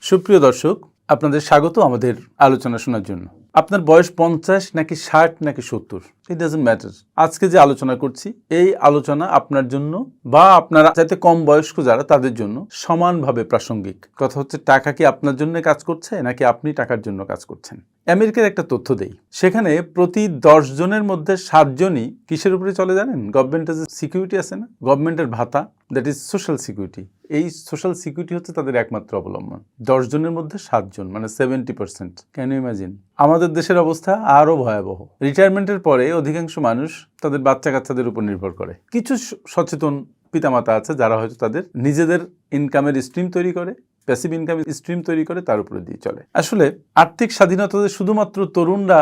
সুপ্রিয় দর্শক, আপনাদের স্বাগত আমাদের আলোচনা শোনার জন্য। আপনার বয়স 50 নাকি 60 নাকি 70, ইট ডাজন্ট ম্যাটার। আজকে যে আলোচনা করছি এই আলোচনা আপনার জন্য বা আপনারা যাতে কম বয়স্ক যারা তাদের জন্য সমানভাবে প্রাসঙ্গিক। কথা হচ্ছে, টাকা কি আপনার জন্য কাজ করছে নাকি আপনি টাকার জন্য কাজ করছেন? আমেরিকার একটা তথ্য দেই, সেখানে প্রতি 10 জনের মধ্যে 7 জনই কিসের উপরে চলে জানেন? গভর্নমেন্টের যে সিকিউরিটি আছে না, গভর্নমেন্টের ভাতা, দ্যাট ইজ সোশ্যাল সিকিউরিটি। এই সোশ্যাল সিকিউরিটি হচ্ছে তাদের একমাত্র অবলম্বন। 10 জনের মধ্যে 7 জন, মানে 70%। Can you imagine? আমাদের দেশের অবস্থা আরও ভয়াবহ। রিটায়ারমেন্টের পরে অধিকাংশ মানুষ তাদের বাচ্চা কাচ্চাদের উপর নির্ভর করে। কিছু সচেতন পিতামাতা আছে যারা হয়তো তাদের নিজেদের ইনকামের স্ট্রিম তৈরি করে, প্যাসিভ ইনকাম স্ট্রিম তৈরি করে, তার উপরে দিয়ে চলে। আসলে আর্থিক স্বাধীনতা শুধুমাত্র তরুণরা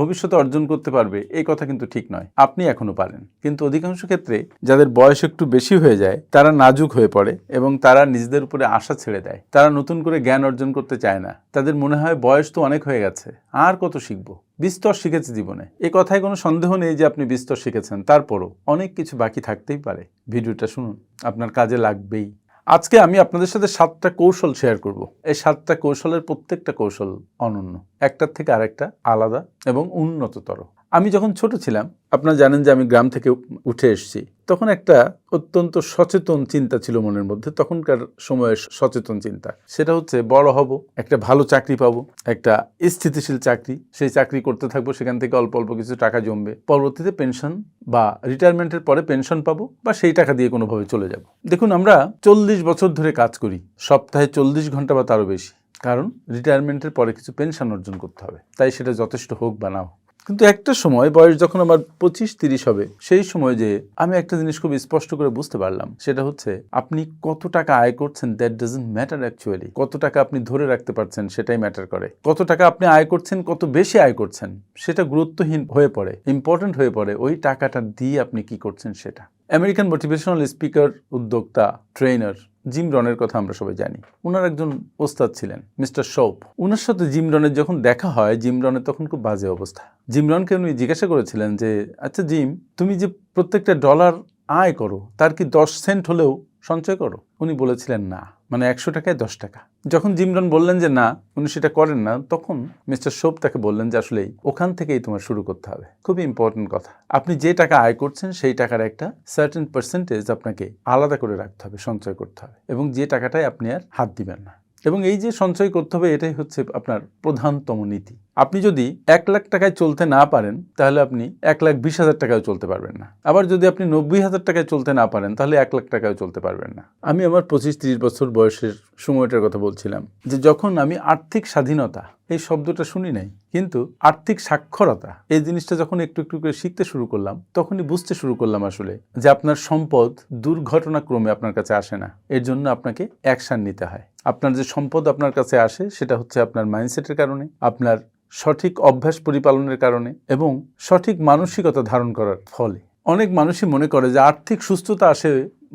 ভবিষ্যতে অর্জন করতে পারবে এই কথা কিন্তু ঠিক নয়। আপনি এখনো পারেন, কিন্তু অধিকাংশ ক্ষেত্রে যাদের বয়স একটু বেশি হয়ে যায় তারা নাজুক হয়ে পড়ে এবং তারা নিজেদের উপরে আশা ছেড়ে দেয়। তারা নতুন করে জ্ঞান অর্জন করতে চায় না। তাদের মনে হয় বয়স তো অনেক হয়ে গেছে, আর কত শিখবো, বিস্তর শিখেছে জীবনে। এই কথায় কোনো সন্দেহ নেই যে আপনি বিস্তর শিখেছেন, তারপরও অনেক কিছু বাকি থাকতেই পারে। ভিডিওটা শুনুন, আপনার কাজে লাগবেই। আজকে আমি আপনাদের সাথে 7টা কৌশল শেয়ার করব। এই 7টা কৌশলের প্রত্যেকটা কৌশল অনন্য, একটার থেকে আরেকটা আলাদা এবং উন্নততর। আমি যখন ছোট ছিলাম, আপনারা জানেন যে আমি গ্রাম থেকে উঠে এসেছি, তখন একটা অত্যন্ত সচেতন চিন্তা ছিল মনের মধ্যে। তখনকার সময়ের সচেতন চিন্তা সেটা হচ্ছে, বড় হব, একটা ভালো চাকরি পাবো, একটা স্থিতিশীল চাকরি, সেই চাকরি করতে থাকবো, সেখান থেকে অল্প অল্প কিছু টাকা জমবে, পরবর্তীতে পেনশন বা রিটায়ারমেন্টের পরে পেনশন পাবো বা সেই টাকা দিয়ে কোনোভাবে চলে যাব। দেখুন, আমরা 40 বছর ধরে কাজ করি, সপ্তাহে 40 ঘন্টা বা তারও বেশি, কারণ রিটায়ারমেন্টের পরে কিছু পেনশন অর্জন করতে হবে, তাই সেটা যথেষ্ট হোক বা না হোক। কিন্তু একটা সময় বয়স যখন আমার 25-30 হবে, সেই সময় যে আমি একটা জিনিস খুব স্পষ্ট করে বুঝতে পারলাম, সেটা হচ্ছে আপনি কত টাকা আয় করছেন দ্যাট ডাজন্ট ম্যাটার অ্যাকচুয়ালি। কত টাকা আপনি ধরে রাখতে পারছেন সেটাই ম্যাটার করে। কত টাকা আপনি আয় করছেন, কত বেশি আয় করছেন সেটা গুরুত্বহীন হয়ে পড়ে, ইম্পর্টেন্ট হয়ে পড়ে ওই টাকাটা দিয়ে আপনি কি করছেন সেটা। আমেরিকান মোটিভেশনাল স্পিকার, উদ্যোক্তা, ট্রেনার জিম রনের কথা আমরা সবাই জানি। ওনার একজন ওস্তাদ ছিলেন মিস্টার শোপ। ওনার সাথে জিম রনের যখন দেখা হয়, জিম রনের তখন খুব বাজে অবস্থা। জিম রনকে উনি জিজ্ঞাসা করেছিলেন যে, আচ্ছা জিম, তুমি যে প্রত্যেকটা ডলার আয় করো তার কি 10 সেন্ট হলেও সঞ্চয় করো? উনি বলেছিলেন না, মানে 100 টাকায় 10 টাকা। যখন জিম রন বললেন যে না, উনি সেটা করেন না, তখন মিস্টার শোপ তাকে বললেন যে আসলেই ওখান থেকেই তোমার শুরু করতে হবে। খুবই ইম্পর্টেন্ট কথা। আপনি যে টাকা আয় করছেন সেই টাকার একটা সার্টেন পার্সেন্টেজ আপনাকে আলাদা করে রাখতে হবে, সঞ্চয় করতে হবে, এবং যে টাকাটায় আপনি আর হাত দিবেন না। এবং এই যে সঞ্চয় করতে হবে, এটাই হচ্ছে আপনার প্রধানতম নীতি। আপনি যদি 1 লাখ টাকায় চলতে না পারেন, তাহলে আপনি 1,20,000 টাকায় চলতে পারবেন না। আবার যদি আপনি 90,000 টাকায় চলতে না পারেন, তাহলে 1 লাখ টাকায় চলতে পারবেন না। আমি আমার 25-30 বছর বয়সের সময়টার কথা বলছিলাম, যে যখন আমি আর্থিক স্বাধীনতা এই শব্দটা শুনি নাই, কিন্তু আর্থিক সাক্ষরতা এই জিনিসটা যখন একটু একটু করে শিখতে শুরু করলাম, তখনই বুঝতে শুরু করলাম আসলে যে আপনার সম্পদ দুর্ঘটনাক্রমে আপনার কাছে আসে না। এর জন্য আপনাকে অ্যাকশন নিতে হয়। আপনার যে সম্পদ আপনার কাছে আসে সেটা হচ্ছে আপনার মাইন্ডসেটের কারণে, আপনার সঠিক অভ্যাস পরিপালনের কারণে এবং সঠিক মানসিকতা ধারণ করার ফলে। অনেক মানুষই মনে করে যে আর্থিক সুস্থতা আসে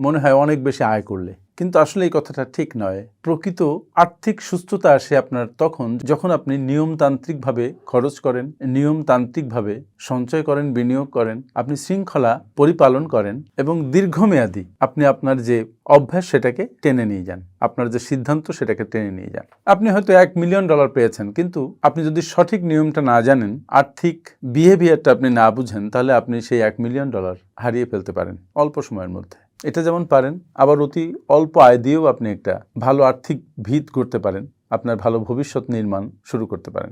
মনে হয় অনেক বেশি আয় করলে, কিন্তু আসলে এই কথাটা ঠিক নয়। প্রকৃত আর্থিক সুস্থতা আসে আপনার তখন যখন আপনি নিয়মতান্ত্রিকভাবে খরচ করেন, নিয়মতান্ত্রিকভাবে সঞ্চয় করেন, বিনিয়োগ করেন, আপনি শৃঙ্খলা পরিপালন করেন এবং দীর্ঘমেয়াদী আপনি আপনার যে অভ্যাস সেটাকে টেনে নিয়ে যান, আপনার যে সিদ্ধান্ত সেটাকে টেনে নিয়ে যান। আপনি হয়তো $1 মিলিয়ন পেয়েছেন, কিন্তু আপনি যদি সঠিক নিয়মটা না জানেন, আর্থিক বিহেভিয়ারটা আপনি না বুঝেন, তাহলে আপনি সেই $1 মিলিয়ন হারিয়ে ফেলতে পারেন অল্প সময়ের মধ্যে। এটা যেমন পারেন, আবার অতি অল্প আয় দিয়েও আপনি একটা ভালো আর্থিক ভিত করতে পারেন, আপনার ভালো ভবিষ্যৎ নির্মাণ শুরু করতে পারেন।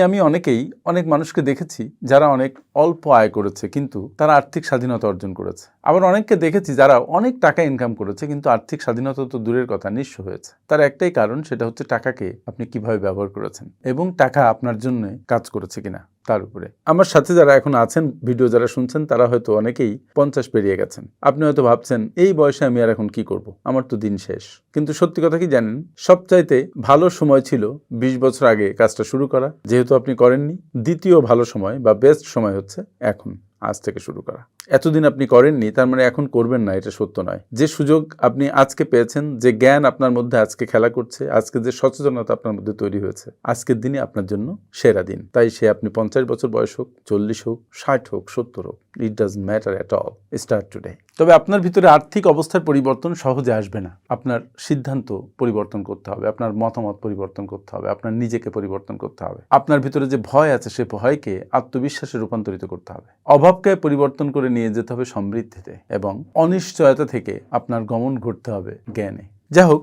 আমি অনেকেই অনেক মানুষকে দেখেছি যারা অনেক অল্প আয় করেছে, কিন্তু তারা আর্থিক স্বাধীনতা অর্জন করেছে। আবার অনেককে দেখেছি যারা অনেক টাকা ইনকাম করেছে, কিন্তু আর্থিক স্বাধীনতা তো দূরের কথা, নিঃস্ব হয়েছে। তার একটাই কারণ, সেটা হচ্ছে টাকাকে আপনি কিভাবে ব্যবহার করেছেন এবং টাকা আপনার জন্য কাজ করেছে কিনা তার উপরে। আমার সাথে যারা এখন আছেন, ভিডিও যারা শুনছেন, তারা হয়তো অনেকেই 50 পেরিয়ে গেছেন। আপনি হয়তো ভাবছেন, এই বয়সে আমি আর এখন কি করব, আমার তো দিন শেষ। কিন্তু সত্যি কথা কি জানেন, সবচাইতে ভালো সময় ছিল 20 বছর আগে কাজটা শুরু করা। যেহেতু আপনি করেননি, দ্বিতীয় ভালো সময় বা বেস্ট সময় হচ্ছে এখন, আজ থেকে শুরু করা। এতদিন আপনি করেননি তার মানে এখন করবেন না, এটা সত্য নয়। যে সুযোগ আপনি আজকে পেয়েছেন, যে জ্ঞান আপনার মধ্যে আজকে খেলা করছে, আজকে যে সচেতনতা আপনার মধ্যে তৈরি হয়েছে, আজকের দিনই আপনার জন্য সেরা দিন। তাই সে আপনি 50 বছর বয়স হোক, 40 হোক, 60 হোক, 70 হোক, it doesn't matter at all, start today. তবে আপনার ভিতরে আর্থিক অবস্থার পরিবর্তন সহজে আসবে না। আপনার সিদ্ধান্ত পরিবর্তন করতে হবে, আপনার মতামত পরিবর্তন করতে হবে, আপনার নিজেকে পরিবর্তন করতে হবে। আপনার ভিতরে যে ভয় আছে সে ভয়কে আত্মবিশ্বাসে রূপান্তরিত করতে হবে। অভাবকে পরিবর্তন করে নিয়ে যেতে হবে সমৃদ্ধিতে, এবং অনিশ্চয়তা থেকে আপনার গমন ঘটতে হবে জ্ঞানে। যাই হোক,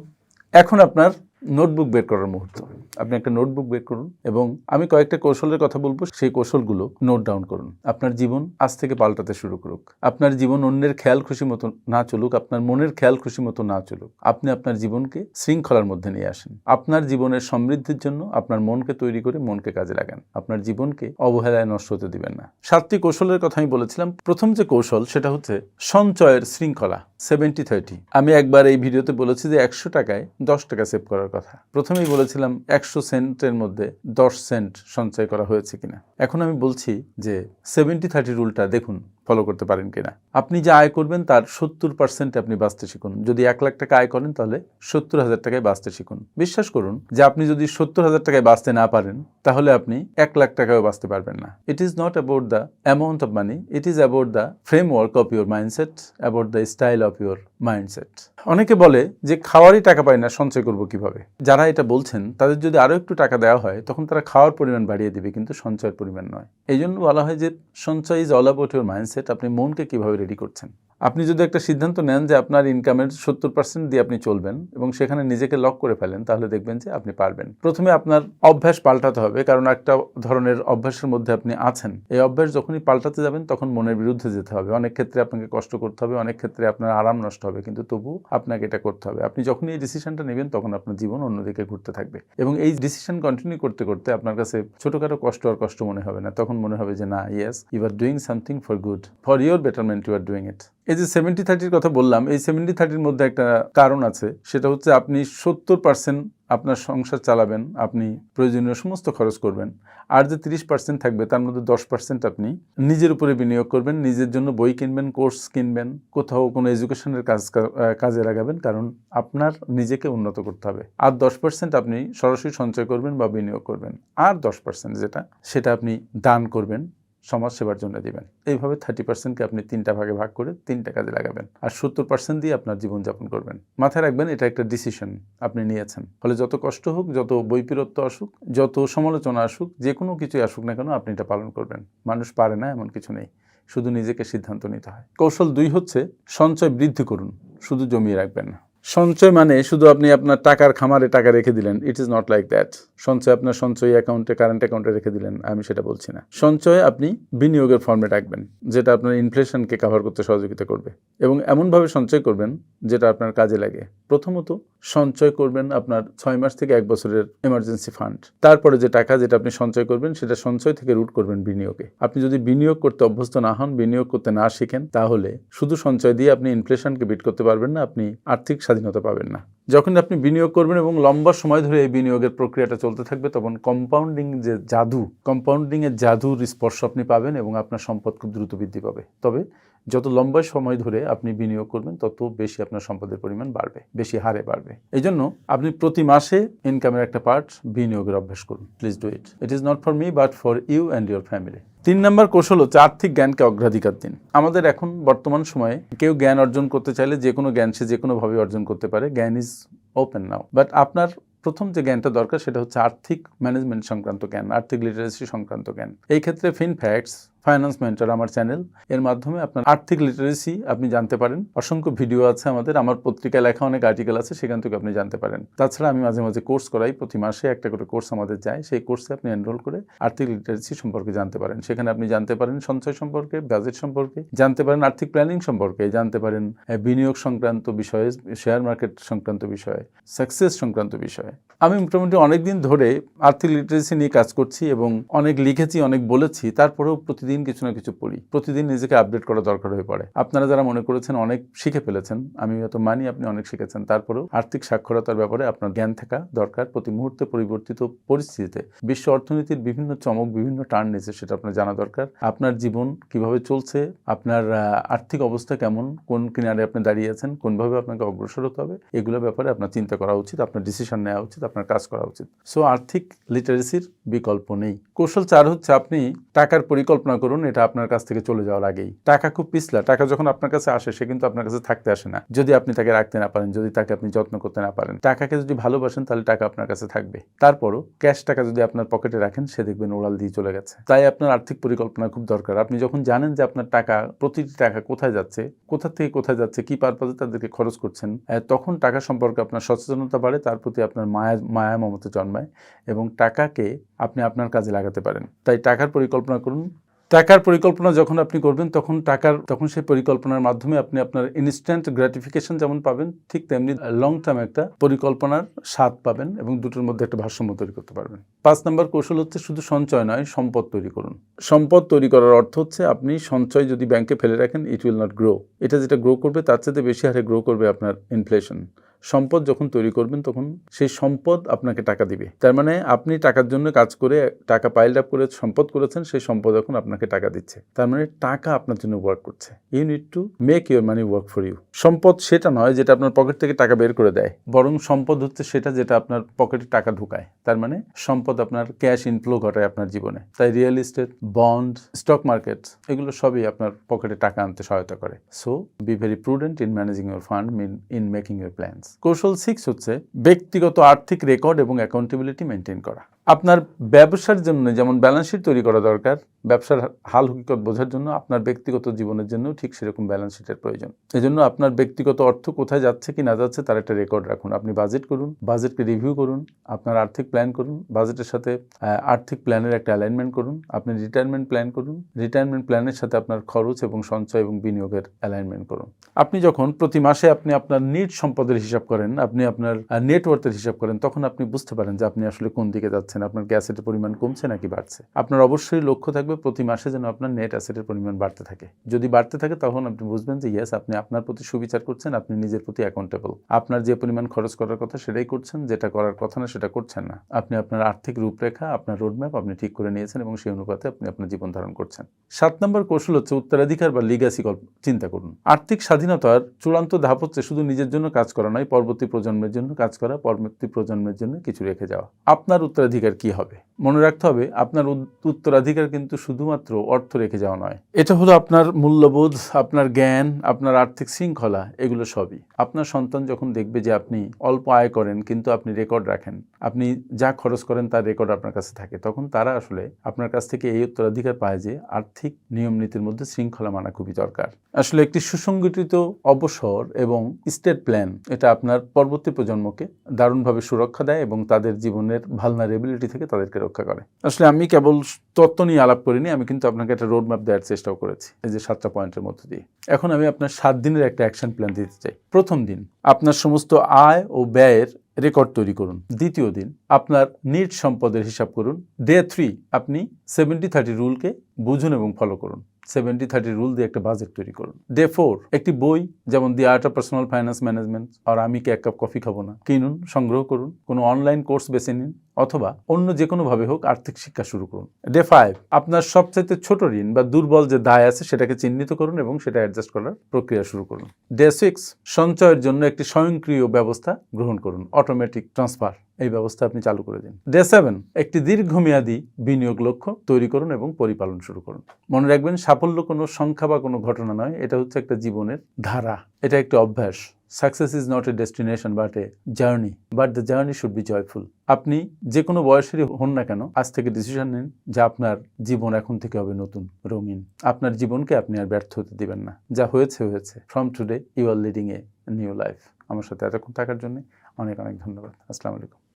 এখন আপনার নোটবুক বের করার মুহূর্ত। আপনি একটা নোটবুক বের করুন এবং আমি কয়েকটা কৌশলের কথা বলবো, সেই কৌশলগুলো নোট ডাউন করুন। আপনার জীবন আজ থেকে পাল্টাতে শুরু করুক। আপনার জীবন অন্যের খেয়াল খুশি মতো না চলুক, আপনার মনের খেয়াল খুশি মতো না চলুক। আপনি আপনার জীবনকে শৃঙ্খলার মধ্যে নিয়ে আসেন। আপনার জীবনের সমৃদ্ধির জন্য আপনার মনকে তৈরি করে মনকে কাজে লাগান। আপনার জীবনকে অবহেলায় নষ্ট হতে দিবেন না। 7টি কৌশলের কথা আমি বলেছিলাম। প্রথম যে কৌশল সেটা হচ্ছে সঞ্চয়ের শৃঙ্খলা, 70-30। আমি একবার এই ভিডিওতে বলেছি যে 100 টাকায় 10 টাকা সেভ করার কথা। প্রথমেই বলেছিলাম 100 সেন্টের মধ্যে 10 সেন্ট সঞ্চয় করা হয়েছে কিনা। এখন আমি বলছি যে 70-30 রুলটা দেখুন ফলো করতে পারেন কিনা। আপনি যে আয় করবেন তার 70% আপনি বাঁচতে শিখুন। যদি 1 লাখ টাকা আয় করেন তাহলে 70,000 টাকায় বাঁচতে শিখুন। বিশ্বাস করুন যে আপনি যদি 70,000 টাকায় বাঁচতে না পারেন তাহলে আপনি 1 লাখ টাকাও বাঁচতে পারবেন না। ইট is not about the amount of money, it is about the framework of your mindset, about the style of your mindset. অনেকে বলে যে খাওয়ারই টাকা পায় না, সঞ্চয় করবো কিভাবে। যারা এটা বলছেন তাদের যদি আরো একটু টাকা দেওয়া হয় তখন তারা খাওয়ার পরিমাণ বাড়িয়ে দিবে, কিন্তু সঞ্চয়ের পরিমাণ নয়। এই জন্য বলা হয় যে সঞ্চয় is all about your mindset. আপনি মনকে কিভাবে রেডি করছেন। আপনি যদি একটা সিদ্ধান্ত নেন যে আপনার ইনকামের 70% দিয়ে আপনি চলবেন এবং সেখানে নিজেকে লক করে ফেলেন, তাহলে দেখবেন যে আপনি পারবেন। প্রথমে আপনার অভ্যাস পাল্টাতে হবে, কারণ একটা ধরনের অভ্যাসের মধ্যে আপনি আছেন। এই অভ্যাস যখনই পাল্টাতে যাবেন তখন মনের বিরুদ্ধে যেতে হবে। অনেক ক্ষেত্রে আপনাকে কষ্ট করতে হবে, অনেক ক্ষেত্রে আপনার আরাম নষ্ট হবে, কিন্তু তবু আপনাকে এটা করতে হবে। আপনি যখনই এই ডিসিশনটা নেবেন তখন আপনার জীবন অন্যদিকে ঘুরতে থাকবে, এবং এই ডিসিশন কন্টিনিউ করতে করতে আপনার কাছে ছোটখাটো কষ্ট আর কষ্ট মনে হবে না। তখন মনে হবে যে না, yes, you are doing something for good, for your betterment, you are doing it. এই যে 70-30 কথা বললাম, এই 70-30 মধ্যে একটা কারণ আছে, সেটা হচ্ছে আপনি 70% আপনার সংসার চালাবেন, আপনি প্রয়োজনীয় সমস্ত খরচ করবেন, আর যে 30% থাকবে তার মধ্যে 10% আপনি নিজের উপরে বিনিয়োগ করবেন, নিজের জন্য বই কিনবেন, কোর্স কিনবেন, কোথাও কোনো এডুকেশনের কাজে লাগাবেন, কারণ আপনার নিজেকে উন্নত করতে হবে। আর 10% আপনি সরাসরি সঞ্চয় করবেন বা বিনিয়োগ করবেন, আর 10% সেটা আপনি দান করবেন, সমাজ সেবার জন্য দিবেন। এইভাবে 30%কে আপনি 3টা ভাগে ভাগ করে 3টা কাজে লাগাবেন, আর 70% দিয়ে আপনার জীবনযাপন করবেন। মাথায় রাখবেন এটা একটা ডিসিশন আপনি নিয়েছেন। ফলে যত কষ্ট হোক, যত বৈপরীত্য আসুক, যত সমালোচনা আসুক, যে কোনো কিছুই আসুক না কেন, আপনি এটা পালন করবেন। মানুষ পারে না এমন কিছু নেই, শুধু নিজেকে সিদ্ধান্ত নিতে হয়। কৌশল 2 হচ্ছে সঞ্চয় বৃদ্ধি করুন, শুধু জমিয়ে রাখবেন না। সঞ্চয় মানে শুধু আপনি আপনার টাকার খামারে টাকা রেখে দিলেন, ইট ইজ নট লাইক দ্যাট। সঞ্চয় আপনার সঞ্চয় অ্যাকাউন্টে, কারেন্ট অ্যাকাউন্টে রেখে দিলেন, আমি সেটা বলছি না। সঞ্চয় আপনি বিনিয়োগের ফর্মে রাখবেন, যেটা আপনার ইনফ্লেশনকে কভার করতে সহযোগিতা করবে, এবং এমনভাবে সঞ্চয় করবেন যেটা আপনার কাজে লাগে। প্রথমত সঞ্চয় করবেন আপনার 6 মাস থেকে 1 বছরের এমার্জেন্সি ফান্ড। তারপরে যে টাকা যেটা আপনি সঞ্চয় করবেন সেটা সঞ্চয় থেকে রুট করবেন বিনিয়োগে। আপনি যদি বিনিয়োগ করতে অভ্যস্ত না হন, বিনিয়োগ করতে না শিখেন, তাহলে শুধু সঞ্চয় দিয়ে আপনি ইনফ্লেশনকে বিট করতে পারবেন না, আপনি আর্থিক স্বাধীনতা পাবেন না। যখন আপনি বিনিয়োগ করবেন এবং লম্বা সময় ধরে এই বিনিয়োগের প্রক্রিয়াটা চলতে থাকবে, তখন কম্পাউন্ডিংয়ের জাদুর স্পর্শ আপনি পাবেন এবং আপনার সম্পদ খুব দ্রুত বৃদ্ধি পাবে। তবে যত লম্বা সময় ধরে আপনি বিনিয়োগ করবেন তত বেশি আপনার সম্পদের পরিমাণ বাড়বে, বেশি হারে বাড়বে। এই জন্য আপনি প্রতি মাসে ইনকামের একটা পার্ট বিনিয়োগের অভ্যাস করুন। Please do it. It is not for me but for you and your family. 3 number কৌশল হচ্ছে আর্থিক জ্ঞানকে অগ্রাধিকার দিন। আমাদের এখন বর্তমান সময়ে কেউ জ্ঞান অর্জন করতে চাইলে যে কোনো জ্ঞান সে যে কোনোভাবে অর্জন করতে পারে। জ্ঞান ইজ ওপেন নাও। বাট আপনার প্রথম যে জ্ঞানটা দরকার সেটা হচ্ছে আর্থিক ম্যানেজমেন্ট সংক্রান্ত জ্ঞান, আর্থিক লিটারেসি সংক্রান্ত জ্ঞান। এই ক্ষেত্রে ফিনফ্যাক্টস, ফাইন্যান্স মেন্টর আমার চ্যানেল, এর মাধ্যমে আপনার আর্থিক লিটারেসি আপনি জানতে পারেন। অসংখ্য ভিডিও আছে আমার পত্রিকায় লেখা অনেক আর্টিকেল আছে, সেখান থেকে আপনি জানতে পারেন। তাছাড়া আমি মাঝে মাঝে কোর্স করাই, প্রতি মাসে একটা করে কোর্স আমাদের যায়। সেই কোর্সে আপনি এনরোল করে আর্থিক লিটারেসি সম্পর্কে জানতে পারেন। সেখানে আপনি জানতে পারেন সঞ্চয় সম্পর্কে, বাজেট সম্পর্কে, জানতে পারেন আর্থিক প্ল্যানিং সম্পর্কে, জানতে পারেন বিনিয়োগ সংক্রান্ত বিষয়ে, শেয়ার মার্কেট সংক্রান্ত বিষয়ে, সাকসেস সংক্রান্ত বিষয়ে। আমি মোটামুটি অনেকদিন ধরে আর্থিক লিটারেসি নিয়ে কাজ করছি এবং অনেক লিখেছি, অনেক বলেছি, তারপরেও প্রতিদিন কিছু না কিছু পড়ি, প্রতিদিন নিজেকে আপডেট করা দরকার হয়ে পড়ে। আপনারা যারা মনে করেছেন অনেক শিখে ফেলেছেন, আমি হয়তো মানি আপনি অনেক শিখেছেন, তারপরেও আর্থিক সাক্ষরতার ব্যাপারে আপনার জ্ঞান থাকা দরকার। প্রতি মুহূর্তে পরিবর্তিত পরিস্থিতিতে বিশ্ব অর্থনীতির বিভিন্ন চমক, বিভিন্ন টার্ন নিয়েছে, সেটা আপনার জানা দরকার। আপনার জীবন কিভাবে চলছে, আপনার আর্থিক অবস্থা কেমন, কোন কিনারে আপনি দাঁড়িয়ে আছেন, কোনভাবে আপনাকে অগ্রসর হতে হবে, এগুলোর ব্যাপারে আপনার চিন্তা করা উচিত, আপনার ডিসিশন নেওয়া উচিত, আপনার কাজ করা উচিত। সো আর্থিক লিটারেসির বিকল্প নেই। কৌশল 4 হচ্ছে আপনি টাকার পরিকল্পনা করুন, এটা আপনার কাছ থেকে চলে যাওয়ার আগেই। টাকা খুব পিছলা, টাকা যখন আপনার কাছে আসে সে কিন্তু আপনার কাছে থাকতে আসে না, যদি আপনি তাকে রাখতে না পারেন, যদি তাকে আপনি যত্ন করতে না পারেন। টাকাকে যদি ভালোবাসেন তাহলে টাকা আপনার কাছে থাকবে। তারপরও ক্যাশ টাকা যদি আপনার পকেটে রাখেন, সে দেখবেন ওড়াল দিয়ে চলে গেছে। তাই আপনার আর্থিক পরিকল্পনা খুব দরকার। আপনি যখন জানেন যে আপনার টাকা, প্রতিটি টাকা কোথায় যাচ্ছে, কোথা থেকে কোথায় যাচ্ছে, কি পারপাজে তাদেরকে খরচ করছেন, তখন টাকা সম্পর্কে আপনার সচেতনতা বাড়ে, তার প্রতি আপনার মায়া মমতা জন্মায় এবং টাকাকে আপনি আপনার কাজে লাগাতে পারেন। তাই টাকার পরিকল্পনা করুন। টাকার পরিকল্পনা যখন আপনি করবেন তখন সেই পরিকল্পনার মাধ্যমে আপনি আপনার ইনস্ট্যান্ট গ্র্যাটিফিকেশন যেমন পাবেন, ঠিক তেমনি লং টার্ম একটা পরিকল্পনার স্বাদ পাবেন এবং দুটোর মধ্যে একটা ভারসাম্য তৈরি করতে পারবেন। 5 নম্বর কৌশল হচ্ছে শুধু সঞ্চয় নয়, সম্পদ তৈরি করুন। সম্পদ তৈরি করার অর্থ হচ্ছে আপনি সঞ্চয় যদি ব্যাংকে ফেলে রাখেন, ইট উইল নট গ্রো। এটা যেটা গ্রো করবে তার চেয়ে বেশি হারে গ্রো করবে আপনার ইনফ্লেশন। সম্পদ যখন তৈরি করবেন তখন সেই সম্পদ আপনাকে টাকা দিবে। তার মানে আপনি টাকার জন্য কাজ করে টাকা পাইল আপ করে সম্পদ করেছেন, সেই সম্পদ এখন আপনাকে টাকা দিচ্ছে। তার মানে টাকা আপনার জন্য ওয়ার্ক করছে। You need to make your money work for you. সম্পদ সেটা নয় যেটা আপনার পকেট থেকে টাকা বের করে দেয়, বরং সম্পদ হচ্ছে সেটা যেটা আপনার পকেটে টাকা ঢুকায়। তার মানে সম্পদ আপনার ক্যাশ ইনফ্লো ঘটায় আপনার জীবনে। তাই real estate, bond, stock market এগুলো সবই আপনার পকেটে টাকা আনতে সহায়তা করে। So be very prudent in managing your fund, in making your plans. কৌশল 6 হচ্ছে ব্যক্তিগত আর্থিক রেকর্ড এবং অ্যাকাউন্টেবিলিটি মেনটেন করা। আপনার ব্যবসার জন্য যেমন ব্যালেন্স শিট তৈরি করা দরকার, ব্যবসার হাল হকিকত বোঝার জন্য আপনার ব্যক্তিগত জীবনের জন্য ঠিক সেরকম ব্যালেন্স শিটের প্রয়োজন। এজন্য আপনার ব্যক্তিগত অর্থ কোথায় যাচ্ছে কি না যাচ্ছে তার একটা রেকর্ড রাখুন। আপনি বাজেট করুন, বাজেটকে রিভিউ করুন, আপনার আর্থিক প্ল্যান করুন, বাজেটের সাথে আর্থিক প্ল্যানের একটা অ্যালাইনমেন্ট করুন, আপনি রিটায়ারমেন্ট প্ল্যান করুন, রিটায়ারমেন্ট প্ল্যানের সাথে আপনার খরচ এবং সঞ্চয় এবং বিনিয়োগের অ্যালাইনমেন্ট করুন। আপনি যখন প্রতি মাসে আপনি আপনার নিট সম্পদের হিসাব করেন, আপনি আপনার নেটওয়ার্থের হিসাব করেন, তখন আপনি বুঝতে পারেন যে আপনি আসলে কোন দিকে যাচ্ছেন, আপনার অ্যাসেটের পরিমাণ কমছে নাকি বাড়ছে। আপনার অবশ্যই লক্ষ্য থাকবে প্রতি মাসে যেন আপনার নেট অ্যাসেটের পরিমাণ বাড়তে থাকে। যদি বাড়তে থাকে তখন আপনি বুঝবেন যে ইয়েস, আপনি আপনার প্রতি সুবিচার করছেন, আপনি নিজের প্রতি অ্যাকাউন্টেবল। আপনার যে পরিমাণ খরচ করার কথা সেটাই করছেন, যেটা করার কথা না সেটা করছেন না। আপনি আপনার আর্থিক রূপরেখা, আপনার রোডম্যাপ আপনি ঠিক করে নিয়েছেন এবং সেই অনুপাতে আপনি আপনার জীবন ধারণ করছেন। 7 নম্বর কৌশল হচ্ছে উত্তরাধিকার বা লিগ্যাসি চিন্তা করুন। আর্থিক স্বাধীনতার চূড়ান্ত ধাপ হচ্ছে শুধু নিজের জন্য কাজ করা নয়, পরবর্তী প্রজন্মের জন্য কাজ করা, পরবর্তী প্রজন্মের জন্য কিছু রেখে যাওয়া। আপনার উত্তরাধিকার কি হবে? মনে রাখতে হবে আপনার উত্তরাধিকার কিন্তু শুধুমাত্র অর্থ রেখে যাওয়া নয়, এটা হলো আপনার মূল্যবোধ, আপনার জ্ঞান, আপনার আর্থিক শৃঙ্খলা, এগুলো সবই। আপনার সন্তান যখন দেখবে যে আপনি অল্প আয় করেন কিন্তু আপনি রেকর্ড রাখেন, আপনি যা খরচ করেন তার রেকর্ড আপনার কাছে থাকে, তখন তারা আসলে আপনার কাছ থেকে এই উত্তরাধিকার পায় যে আর্থিক নিয়ম নীতির মধ্যে শৃঙ্খলা মানা খুবই দরকার। আসলে একটি সুসংগঠিত অবসর এবং স্টেট প্ল্যান এটা আপনার পরবর্তী প্রজন্মকে দারুণভাবে সুরক্ষা দেয় এবং তাদের জীবনের ভালনারেবিলিটি থেকে তাদেরকে রক্ষা করে। আসলে আমি কেবল তত্ত্ব নিয়ে আলাপ করিনি, আমি কিন্তু আপনাকে একটা রোড ম্যাপ দেওয়ার চেষ্টাও করেছি এই যে 7টা পয়েন্টের মধ্যে দিয়ে। এখন আমি আপনার 7 দিনের একটা অ্যাকশন প্ল্যান দিতে চাই। প্রথম দিন আপনার সমস্ত আয় ও ব্যয়ের রেকর্ড তৈরি করুন। দ্বিতীয় দিন আপনার নিট সম্পদের হিসাব করুন। ডে 3 আপনি 70-30 রুলকে বুঝুন এবং ফলো করুন। 70-30 রুল দিয়ে একটা বাজেট তৈরি করুন। ডে 4 একটি বই যেমন the art of personal finance management আর আমি কি এক কাপ কফি খাবো না কিনুন, সংগ্রহ করুন, কোনো অনলাইন কোর্স বেছে নিন অথবা অন্য যে কোনোভাবে হোক আর্থিক শিক্ষা শুরু করুন। ডে 5 আপনার সবচাইতে ছোট ঋণ বা দুর্বল যে দায় আছে সেটাকে চিহ্নিত করুন এবং সেটা অ্যাডজাস্ট করার প্রক্রিয়া শুরু করুন। ডে 6 সঞ্চয়ের জন্য একটি স্বয়ংক্রিয় ব্যবস্থা গ্রহণ করুন, অটোমেটিক ট্রান্সফার, এই ব্যবস্থা আপনি চালু করে দিন। ডে 7 একটি দীর্ঘমেয়াদী বিনিয়োগ লক্ষ্য তৈরি করুন এবং পরিপালন শুরু করুন। মনে রাখবেন সাফল্য কোনো সংখ্যা বা কোনো ঘটনা নয়, এটা হচ্ছে একটা জীবনের ধারা, এটা একটা অভ্যাস। Success is not a destination but a journey, but the journey should be joyful. আপনি যে কোনো বয়সেরই হন না কেন, আজ থেকে ডিসিশন নিন যে আপনার জীবন এখন থেকে হবে নতুন, রঙিন। আপনার জীবনকে আপনি আর ব্যর্থ হতে দিবেন না, যা হয়েছে হয়েছে। From today you are leading a new life. আমার সাথে এতক্ষণ থাকার জন্য অনেক অনেক ধন্যবাদ। আসসালামু আলাইকুম।